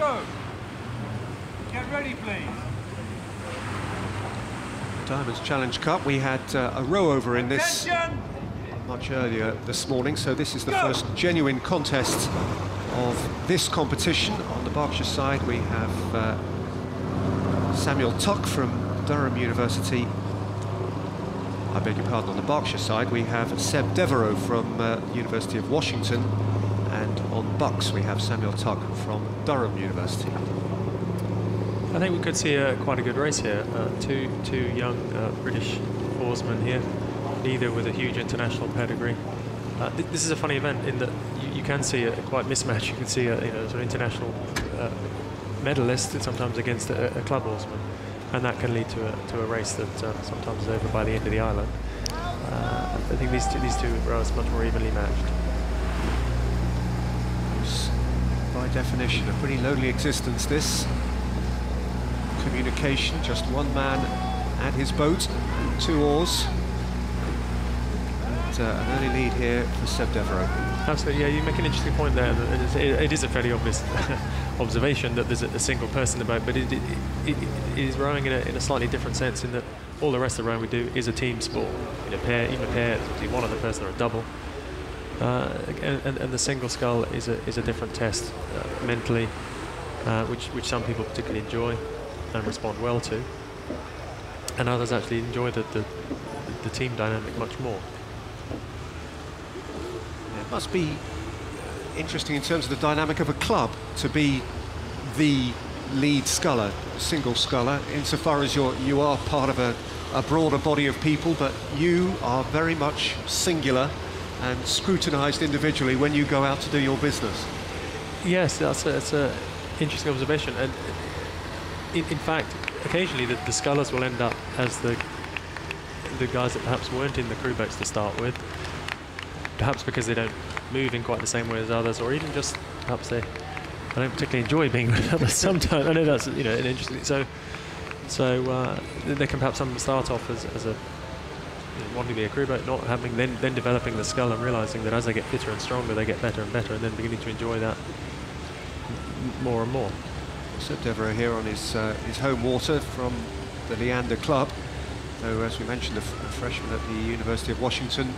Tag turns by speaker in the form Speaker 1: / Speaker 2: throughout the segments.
Speaker 1: Devereux, get ready, please.
Speaker 2: Diamonds Challenge Cup, we had a row over in this much earlier this morning, so this is the first genuine contest of this competition. On the Berkshire side we have Samuel Tuck from Durham University. I beg your pardon, on the Berkshire side we have Seb Devereux from University of Washington, and on Bucks we have Samuel Tuck from Durham University.
Speaker 3: I think we could see quite a good race here. Two young British oarsmen here, neither with a huge international pedigree. This is a funny event in that you can see a quite mismatch. You can see a sort of international medalist sometimes against a club oarsman, and that can lead to a race that sometimes is over by the end of the island. I think these two rowers much more evenly matched.
Speaker 2: It's by definition a pretty lonely existence, this. Communication, just one man at his boat, 2 oars. And an early lead here for Seb Devereux.
Speaker 3: Absolutely, yeah, you make an interesting point there. It is a fairly obvious observation that there's a single person in the boat, but it is rowing in a slightly different sense in that all the rest of the rowing we do is a team sport. In a pair, even a pair, it's one other person or a double. And the single scull is a different test mentally, which some people particularly enjoy and respond well to, and others actually enjoy the team dynamic much more.
Speaker 2: It must be interesting in terms of the dynamic of a club to be the lead sculler, single sculler, insofar as you are part of a broader body of people, but you are very much singular and scrutinised individually when you go out to do your business.
Speaker 3: Yes, that's an interesting observation, and in fact, occasionally the scullers will end up as the guys that perhaps weren't in the crew boats to start with, perhaps because they don't move in quite the same way as others, or even just perhaps they don't particularly enjoy being with others sometimes. I know that's an interesting. So they can perhaps some start off as a wanting to be a crew boat, not having then developing the scull and realising that as they get fitter and stronger, they get better and better, and then beginning to enjoy that more and more.
Speaker 2: Seb Devereux here on his home water from the Leander Club. Though, as we mentioned, the freshman at the University of Washington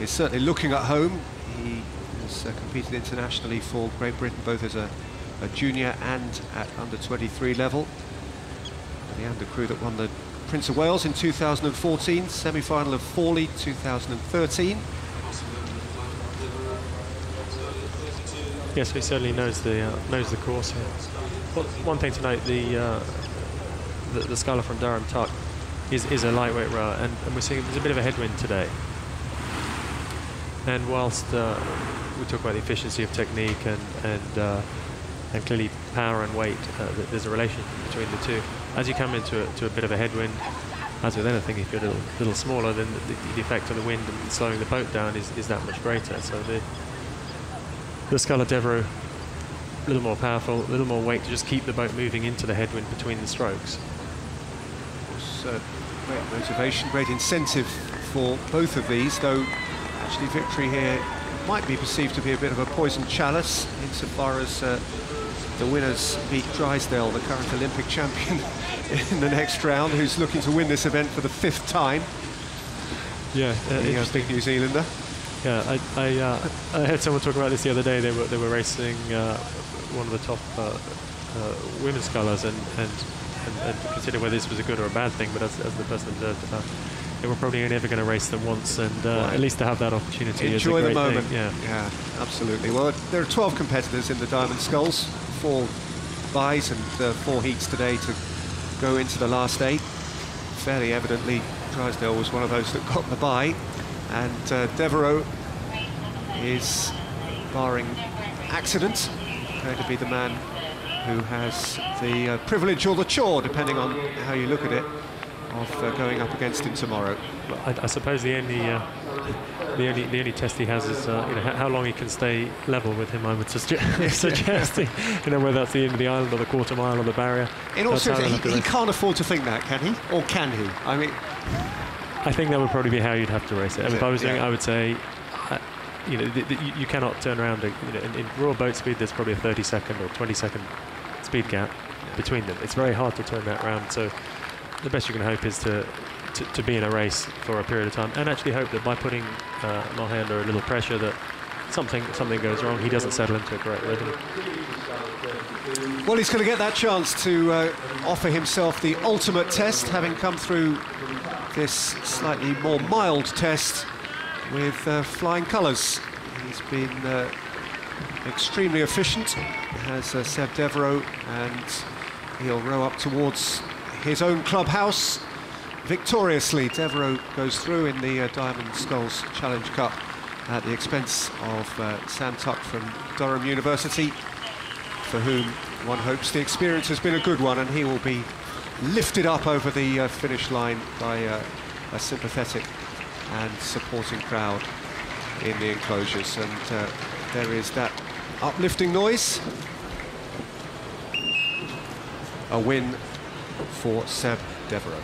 Speaker 2: is certainly looking at home. He has competed internationally for Great Britain, both as a junior and at under-23 level. The Leander crew that won the Prince of Wales in 2014, semi-final of Forley 2013.
Speaker 3: Yes, he certainly knows the course here. Well, one thing to note, the sculler from Durham, Tuck, is a lightweight rower, and we're seeing there's a bit of a headwind today. And whilst we talk about the efficiency of technique and clearly power and weight, there's a relationship between the two. As you come into a bit of a headwind, as with anything, if you're a little smaller, then the effect of the wind and slowing the boat down is that much greater. So the sculler Devereux, a little more powerful, a little more weight to just keep the boat moving into the headwind between the strokes.
Speaker 2: Great motivation, great incentive for both of these, though actually victory here might be perceived to be a bit of a poisoned chalice insofar as the winners beat Drysdale, the current Olympic champion, in the next round, who's looking to win this event for the 5th time.
Speaker 3: Yeah,
Speaker 2: the big New Zealander.
Speaker 3: Yeah, I heard someone talk about this the other day. They were racing one of the top women's scullers and consider whether this was a good or a bad thing. But as the person observed, they were probably only ever going to race them once, and at least to have that opportunity.
Speaker 2: Enjoy
Speaker 3: is a
Speaker 2: the
Speaker 3: great
Speaker 2: moment.
Speaker 3: Thing.
Speaker 2: Yeah, absolutely. Well, there are 12 competitors in the Diamond Sculls, 4 buys and 4 heats today to go into the last 8. Fairly evidently, Drysdale was one of those that got the bye. And Devereux is, barring accident, going to be the man who has the privilege or the chore, depending on how you look at it, of going up against him tomorrow.
Speaker 3: I suppose the only test he has is how long he can stay level with him. I would suggest whether that's the end of the island or the quarter mile or the barrier.
Speaker 2: In all seriousness, he can't afford to think that, can he? Or can he? I mean,
Speaker 3: I think that would probably be how you'd have to race it. If I was doing it, I would say, you cannot turn around. In raw boat speed, there's probably a 30-second or 20-second speed gap between them. It's very hard to turn that round. So the best you can hope is to be in a race for a period of time, and actually hope that by putting Mahe under a little pressure that something goes wrong, he doesn't settle into a great rhythm.
Speaker 2: Well, he's going to get that chance to offer himself the ultimate test, having come through this slightly more mild test with flying colours. He's been extremely efficient, has Seb Devereux, and he'll row up towards his own clubhouse victoriously. Devereux goes through in the Diamond Sculls Challenge Cup at the expense of Sam Tuck from Durham University, for whom one hopes the experience has been a good one, and he will be lifted up over the finish line by a sympathetic and supporting crowd in the enclosures. And there is that uplifting noise. A win for Seb Devereux.